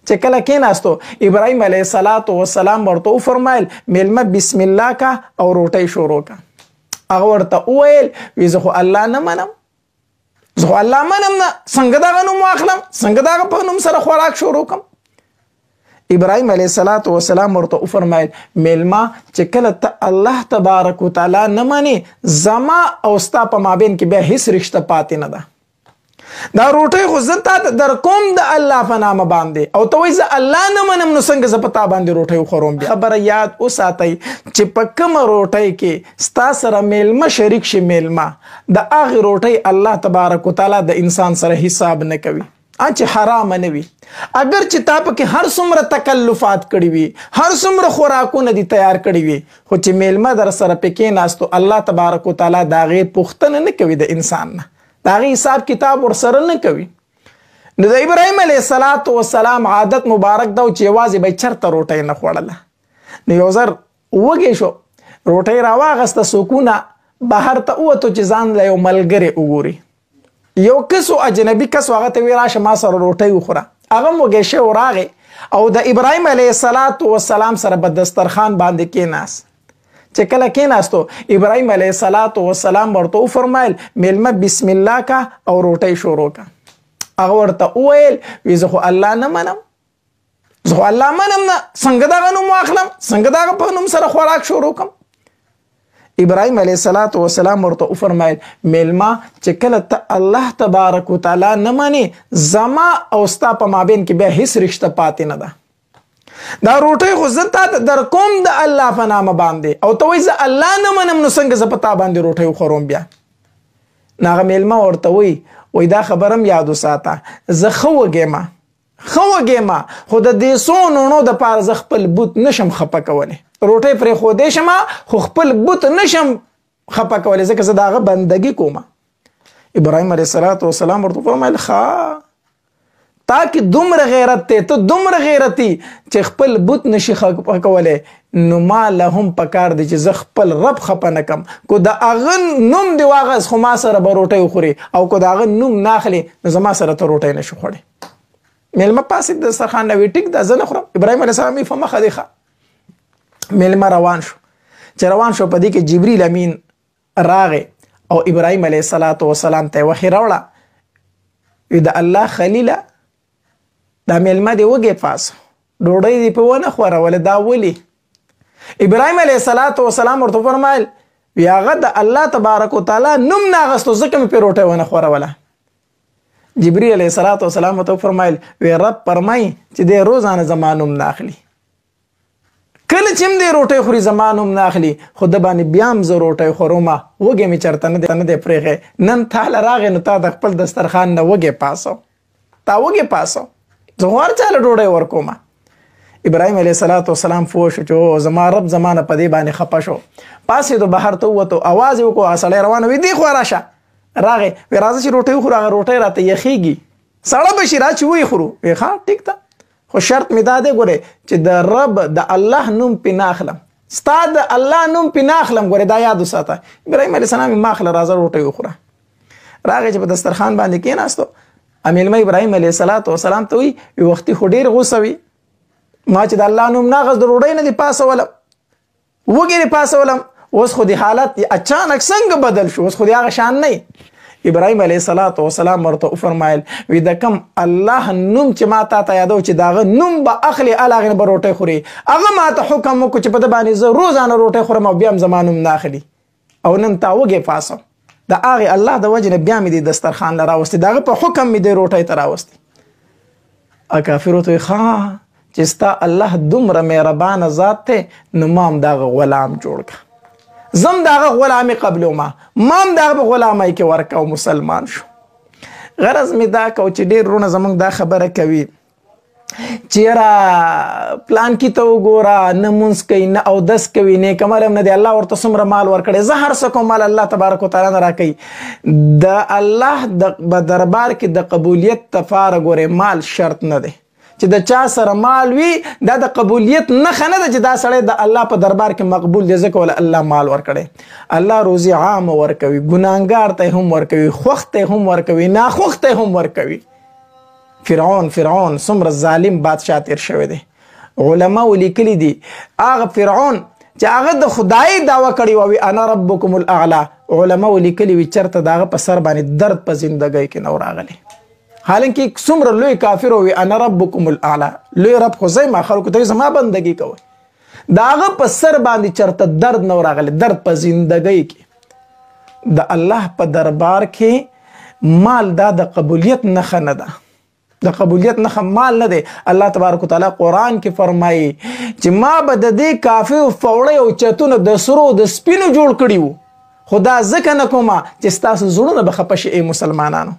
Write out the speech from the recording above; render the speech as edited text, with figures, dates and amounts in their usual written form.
چې کله کېناستو ابراهیم علیه السلام ورته وفرمایل میلمه بسم الله کا او روټۍ شروع کا. هغه ورته وویل وی زه خو الله نه منم، زه خو الله منم نه، څنګه دغه نوم واخلم، څنګه دغه په نوم سره خوراک شروع کړم. ابراهیم علیه السلام ورته وفرمایل میلمه چې کله ته الله تبارک وتعالی نه منې زما او ستا په مابین کې بیا هیڅ رشته پاتې نه ده. دا روټۍ خو زه تا در کوم د الله په نامه باندې او ته وایي زه الله نه منم نو څنګه زه په تا باندې روټۍ وخورم. بیا خبره یاد وساتئ چې په کومه روټۍ کې ستا سره میلمه شریک شي میلمه د هغې روټۍ الله تبارک وتعالی د انسان سره حساب نه کوي چې حرام نه وي. اگر چې تا پکې هر څومره تکلفات کړي وي، هر څومره خوراکونه دي تیار کړي وي، خو چې میلمه در سره پکې کېناستو الله تبارک وتعالی د هغې پوښتنه نه کوي د انسان نه، د هغې حساب کتاب ورسره نه کوي. نو د ابراهیم علیه السلام عادت مبارک ده چې یوازې به یې چېرته روټۍ نه خوړله. نو یو ځل وږی شو، روټۍ راواغسته، سکونه بهر ته ووتو چې ځان له یو ملګری وګوري. یو کس و اجنبي کس و، هغه ته وی راشه ما سره روټۍ وخوره. هغه هم وږی شوی راغی او د ابراهیم علیه السلام سره به دسترخوان باندې کېناست. چې کله کېناستو ابراهیم علیه السلام ورته وفرمایل میلمه بسم الله کا او روټۍ شروع کا. هغه ورته وویل وی زه خو الله نه منم، زه خو الله منم نه، څنګه دغه نوم واخلم، څنګه دغه په نوم سره خوراک شروع کړم. ابراهیم علیه السلام ورته وفرمایل میلمه چې کله ته الله تبارک وتعالی نه منې زما او ستا په مابین کې بیا هیڅ رشته پاتې نه ده. دا روټۍ خو زه تا در کوم د الله په نامه باندې او ته وایي زه الله نه منم نو څنګه زه په تا باندې روټۍ وخورم. بیا نو هغه میلمه ورته وایي دا خبره هم یاد وساته، زه ښه وږی یم خو د دې څو نونو دپاره زه خپل بوت نشم خفه کولی. روټۍ پرېښودی شم خو خپل بوت نشم خفه کولی ځکه زه د هغه بندګي کوم. ابراهیم علیه السلام ورته وفرمایل ښه تا کې دومره غیرت دی، ته دومره غیرتي چې خپل بوت نشي خفه کولی، نو ما له هم پکار دی چې زه خپل رب خفه نه کړم. کو د هغه نوم دې واغست خو ما سره به روټۍ وخوري، او کو د هغه نوم نه اخلي نو زما سره ته روټۍ نشي خوړی. میلمه پاسې د دسترخوان نه وی ټیک ده زه نه خورم. ابراهیم علیه السلام یې په مخه دی ښه. میلمه روان شو، چې روان شو په دې کې جبریل امین راغی او ابراهیم علیه السلام ته یې وحی راوړه. وی د الله خلیله دا میلمه دی وږی پاسه، ډوډۍ دې په ونه خوروله، دا ولې؟ ابراهیم علیه السلام ورته وفرمایل وی هغه د الله تبارک وتعالی نوم نه اخستو ځکه مې پرې روټۍ ونه خوروله. جبریل علیه السلام ورته وفرمایل وی رب فرمایي چې دی روزانه زما نوم نه اخلي، کله چې هم دی روټۍ خوري زما نوم نه اخلي، خو د باندې بیا هم زه روټۍ خورم، وږی مې چېرته نه دی پرېښی. نن تاله راغی نو تا د خپل دسترخوان نه وږی پاسو، تا وږی پاسو، زه خو هر چاله ډوډۍ ورکوم. ابراهیم علیه السلام پوه شو چې زما رب زما نه په دې باندې خفه شو. پاسېدو بهر ته ووتو، اواز یې وکړو، هغه سړی روان وي دې خوا راشه. راغی وی راځه چې روټۍ وخورو. هغه روټۍ راته یخېږي، سړه به شي را چې ویې خورو. وی ښه ټیک ده، خو شرط مې دا دی ګورې چې د رب د الله نوم پې نه اخلم، ستا د الله نوم پې نه اخلم. ګورې دا یاد وساته. ابراهیم علیه السلام یې ما اخله راځه روټۍ وخوره. راغی چې په دسترخوان باندې کېناستو. میلمه ابراهیم علیه السلام ته وی وختي خو ډېر غوسه وي، ما چې د الله نوم نه اخست د ډوډۍ نه دې پاسولم، وږی دې پاسولم، اوس خو دې حالت اچانک څنګه بدل شو، اوس خو دې هغه شان نه. ابراهیم علیه السلام ورته وفرمایل وی د کوم الله نوم چې ما تا ته یادو چې د هغه نوم به اخلي هغې نه به روټۍ خوري، هغه ما ته حکم وکړو چې په ده باندې زه روزانه روټۍ خورم او بیا هم زما نوم نه اخلي، او نن تا وږی پاسم. د هغې الله د وجې نه بیا مې دې دسترخوان له راوستې، د هغه په حکم مې دې روټۍ ته راوستې. کافر ورته وایي ښه چې ستا الله دومره مهربانه ذات دی نو ما هم د هغه غلام جوړ کړه، زه هم د هغه غلامي قبلومه، ما هم د هغه په غلامۍ کې ورکه او مسلمان شو. غرض مې دا کو چې ډېر وروڼه زموږ دا خبره کوي چې یاره پلانکي ته وګوره، نه مونځ کوي نه اودس کوي، نیک عمل هم نه دی، الله ورته څومره مال ورکړی، زه هر څه کوم مال الله تبارک وتعالی نه راکوي. د الله په دربار کې د قبولیت دپاره ګورې مال شرط نه دی، چې د چا سره مال وي دا د قبولیت نښه نه ده چې دا سړی د الله په دربار کې مقبول دی، ځکه وله الله مال ورکړی. الله روزي عامه ورکوي، ګناهګار ته هم ورکوي، خوښ ته هم ورکوي، ناخوښ ته هم ورکوي. فرعون څومره ظالم بادشاه تیر شوی دی. علما ولیکلی دي هغه فرعون چې هغه د خدای دعوه کړې وي انا ربکم الاعلى، علما ولیکلی وي چرته داغه په سر باندې درد په زندګۍ کې نو راغلی، حالانکه څومره لوی کافر وي انا ربکم الاعلى، لوی رب خو زه ما خلکو ته زما بندگی کوي، داغه په سر باندې چرته درد نو راغلی، درد په زندګۍ کې. د الله په دربار کې مال دا د قبولیت نښه نه ده، د قبولیت نښه مال نه دی. الله تبارک وتعالی قرآن کې فرمایي چې ما به د دې کافر فوړې او چتونه د سرو د سپینو جوړ کړي وو، خو دا ځکه نه کومه چې ستاسو زړونه به خفه شي ای مسلمانانو.